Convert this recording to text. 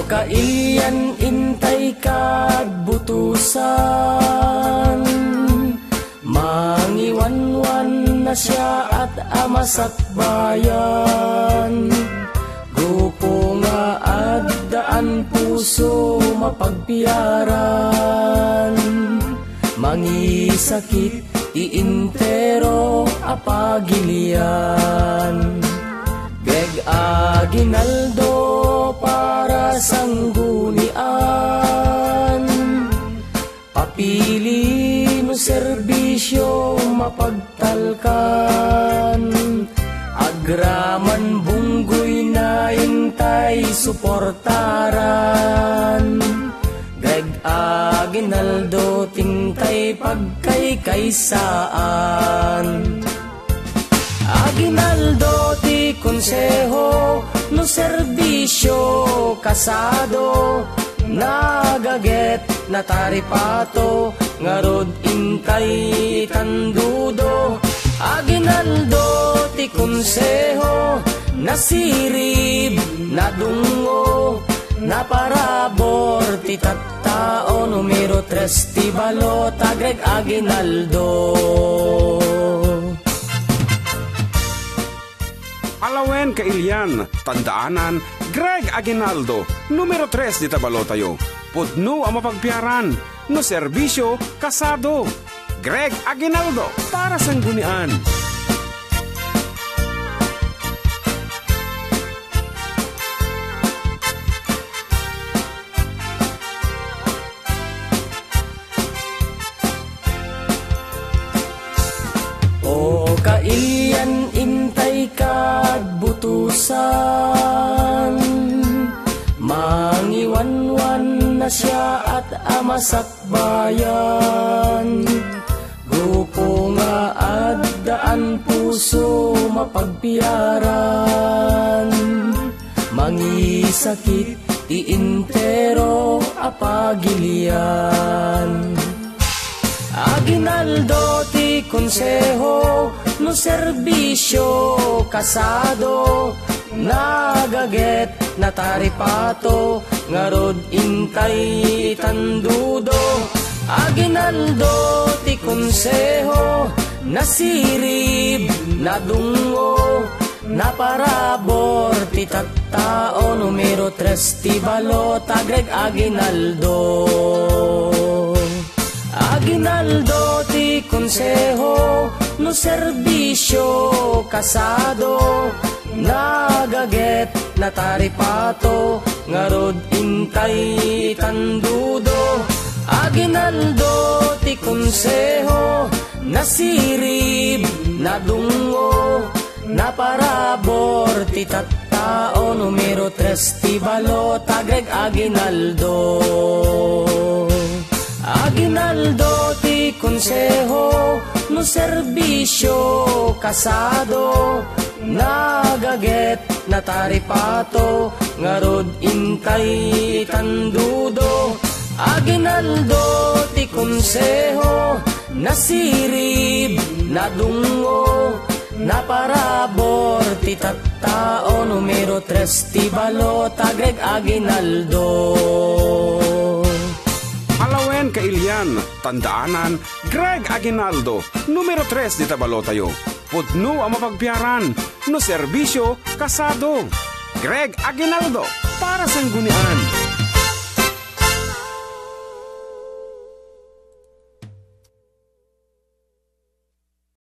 kailyan intay kag butusan, mangiwanwan na siya at amas at bayan. Grupo nga addaan puso mapagpiaran, mangisakit iintero apagilian. Greg Aguinaldo para sanggunian, papili no serbisyo mapagtalkan. Agraman bunggoy na intay suportaran. Greg Aguinaldo tingtay pagkaykaysaan. Aguinaldo ti konseho no serbisyo kasado, nagaget na taripato ngarod intay tandudo. Aguinaldo ti konseho nasirib na dungo, na parabor ti tattao numero 3 ti balota. Greg Aguinaldo. Alawen kailyan, tandaanan, Greg Aguinaldo, numero 3 di tabalota yo. Pudno ang mapagpiaran, no serbisyo kasado. Greg Aguinaldo para sanggunian. O kailyan intay kag butusan, mangiwanwan na siya at amas at bayan. Grupo nga addaan puso mapagpiaran, mangisakit iintero apagilian. Aguinaldo ti konseho no serbisyo kasado, nagaget na taripato ngarod intay tandudo. Aguinaldo ti konseho nasirib na dungo, na parabor ti tattao numero 3 ti balota. Greg Aguinaldo. Aguinaldo ti konseho no serbisyo kasado, nagaget na taripato ngarod intay tandudo. Aguinaldo ti konseho nasirib na dungo, na parabor ti tattao numero 3 ti balota. Greg Aguinaldo. Aguinaldo ti konseho no serbisyo kasado, nagaget na taripato ngarod intay tandudo. Aguinaldo ti konseho nasirib na dungo, na parabor ti tattao numero 3 ti balota. Greg Aguinaldo. Alawen kailyan, tandaanan, Greg Aguinaldo, numero 3 di tabalota yo. Pudno ang mapagpiaran, no serbisyo kasado. Greg Aguinaldo para sanggunian.